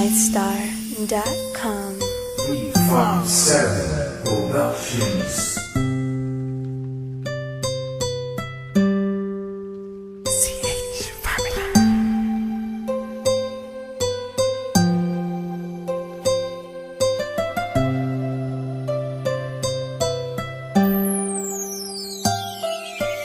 MyStar.com. 357 Productions. CH Family.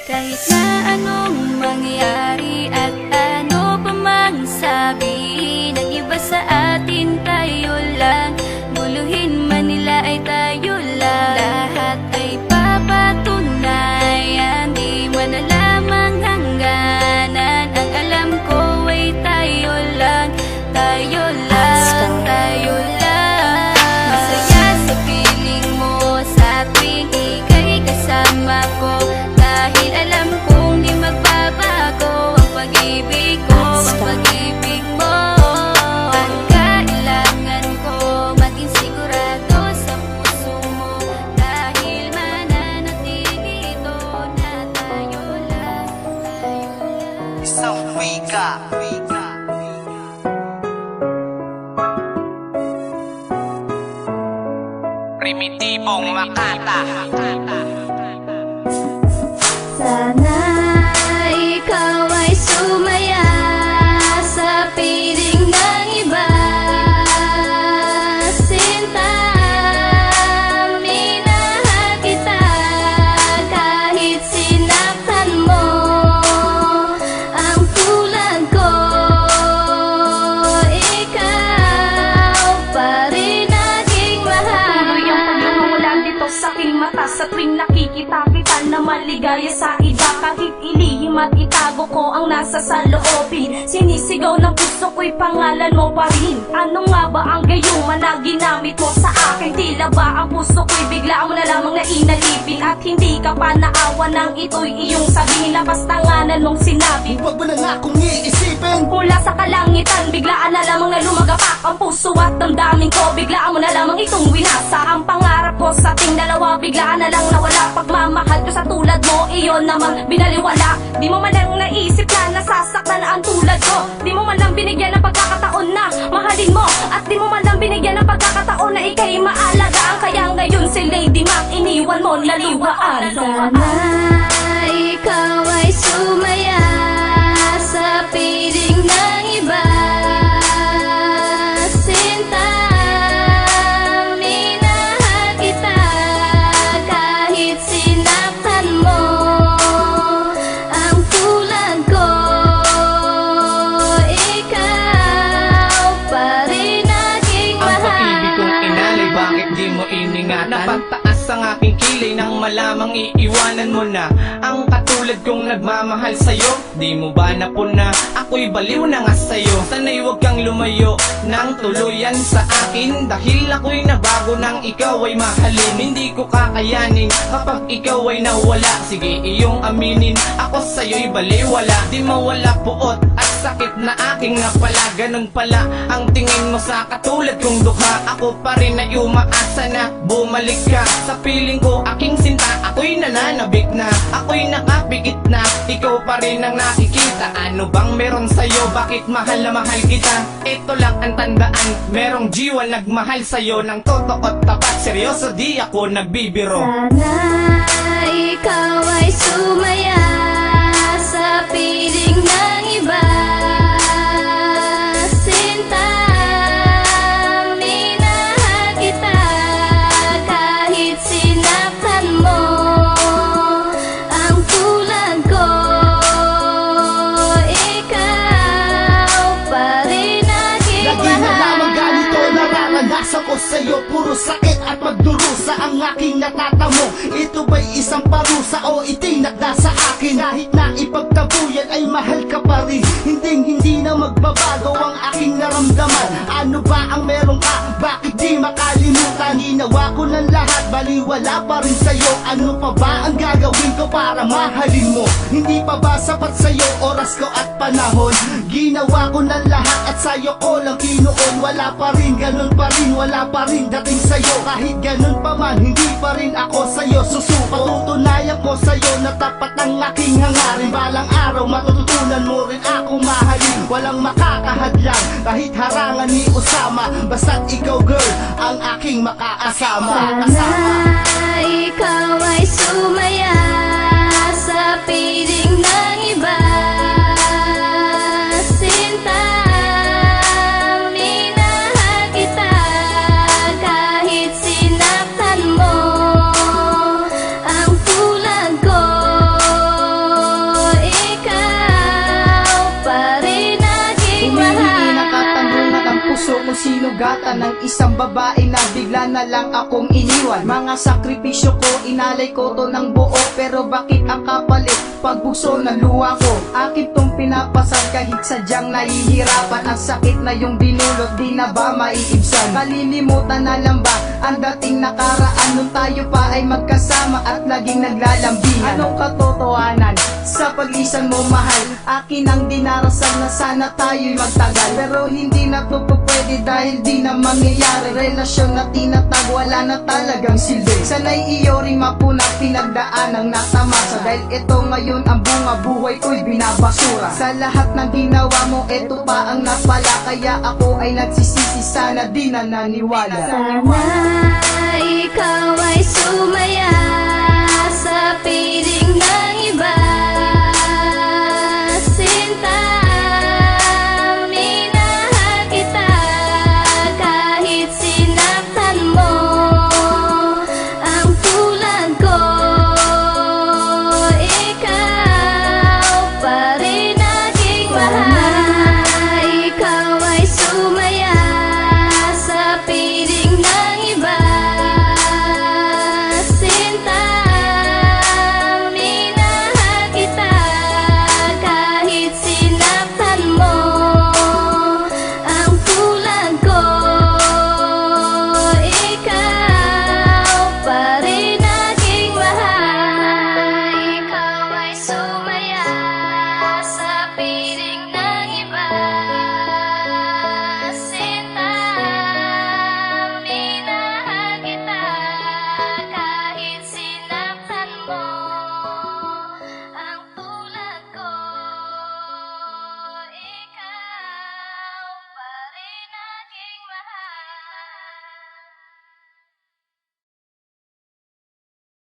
Kahit na anong mangyari at ano pa mang sabihin ng iba sa atin, tayo lang. Guluhin man nila ay tayo lang. Lahat ay papatunayan, di man alamang hangganan. Ang alam ko ay tayo lang, tayo lang, tayo lang. Masaya sa piling mo sa tuwing ika'y kasama ko, dahil alam kong di magbabago ang pag-ibig ko, ang pag-ibig mo. At kailangan ko maging sigurado sa puso mo, dahil mananatili ito na tayo lang, tayo lang. Isang wika. Primitibong Makata. Sana ikaw ay sumaya sa piling ng iba. Sinta, minahal kita kahit sinaktan mo. Ang tulad ko, ikaw pa rin aking mahal. Tuloy ang pagmamawalan dito sa aking mata sa tuwing nakikita kita na maligaya sa iba. Kahit ilihim at itago ko ang nasa sa loobin, sinisigaw ng puso ko'y pangalan mo pa rin. Ano nga ba ang gayuma na ginamit mo sa akin? Tila ba ang puso ko'y bigla mo na lamang nainalipin, at hindi ka pa naawa ng ito'y iyong sabihin. Labas tanganan mong sinabi, Huwag mo na nga akong iisipin. mula sa kalangitan, biglaan na lamang na lumagapak ang puso at damdamin ko. Biglaan mo na lamang itong winasa ang pangarap ko sa ating dalawa. Biglaan na lang nawala pagmamahal ko sa tulad mo, iyon naman binaliwala. Di mo man lang naisip na nasasaktan na ang tulad ko. Di mo man lang binigyan ng pagkakataon na mahalin mo, at di mo man lang binigyan ng pagkakataon na ika'y maalagaan. Kaya ngayon si Lady Mac iniwan mo naluhaan. Sana ikaw ay sumaya sa piling ng iba. Sinta, minahal kita kahit sinaktan mo. Ang tulad ko, ikaw pa rin aking Ang pag-ibig mahal. kong inalay, bakit di mo iningatan? Napagtaas ang aking kilay nang malamang iiwanan mo na ang katulad kong nagmamahal sa'yo. Di mo ba napuna? Ako'y baliw na nga sa'yo. Sana'y huwag kang lumayo nang tuluyan sa akin, dahil ako'y nabago nang ikaw ay mahalin. Hindi ko kakayanin kapag ikaw ay nawala. Sige, iyong aminin, ako sa'yo'y baliwala. Di mawala puot at sakit na aking napala. Ganun pala ang tingin mo sa katulad kong dukha. Ako pa rin ay umaasa na bumalik ka sa piling ko, aking sinta. Ako'y nananabik na, ako'y nakapikit na, ikaw pa rin ang nakikita. Ano bang meron sa'yo? Bakit mahal na mahal kita? Ito lang ang tandaan, merong jiwa nagmahal sa'yo ng totoo at tapat. Seryoso, di ako nagbibiro. Sana ikaw ay sumaya sa piling ng iba. Sinta, minahal kita kahit sinaktan mo. Ang tulad ko, ikaw pa rin aking Lagi na lamang mahal. ganito nararanasan ko sa'yo. Puro sakit at magdurusa ang aking natatamo. Ito ba'y isang parusa o itinakda sa akin? Kahit na ipagtabuyan ay mahal ka pa rin. Hindi na magbabago ang aking naramdaman. Ano ba ang meron ka? Bakit di makalimutan? Ginawa ko ng lahat, baliwala pa rin sa'yo. Ano pa ba ang gagawin ko para mahalin mo? Hindi pa ba sapat sa'yo oras ko at panahon? Ginawa ko ng lahat at sa'yo ko lang kinuon. wala pa rin, ganun pa rin, wala pa rin dating sa'yo. Kahit ganun pa man, hindi pa rin ako sa'yo susuko. Patutunayan ko sa'yo na tapat ang aking hangarin. Balang araw matututunan mo rin ako mahalin. Walang makakahadlang kahit harangan ni Osama. Basta't ikaw girl, ang aking makaasama. Sana ikaw ay sumaya sa piling ng iba. Sinta, minahal kita kahit sinaktan mo ang tulad ko. Ikaw pa rin naging Humihingi ng mahal. katanungan ang puso kung sinugatan ng isang babae na bigla na lang akong iniwan. Mga sakripisyo ko, inalay ko to ng buo, pero bakit ang kapalit? Pagbukso ng luha ko, akin tong pinapasan kahit sadyang nahihirapan. Ang sakit na yung dinulot, di na ba maiibsan? Kalilimutan na lang ba ang dating nakaraan nung tayo pa ay magkasama at laging naglalambihan? Anong katotohanan sa paglisan mo mahal? Akin ang dinarasal na sana tayo'y magtagal, pero hindi na to pwede dahil di na mangyayari. Relasyon na tinatag, wala na talagang silbi. Sana'y iyo rin mapunang pinagdaan ang natamasa, dahil ito ngayon ang bunga buhay ko'y binabasura. Sa lahat ng ginawa mo, ito pa ang napala, kaya ako ay nagsisisi, sana di na naniwala. Sana ikaw ay sumaya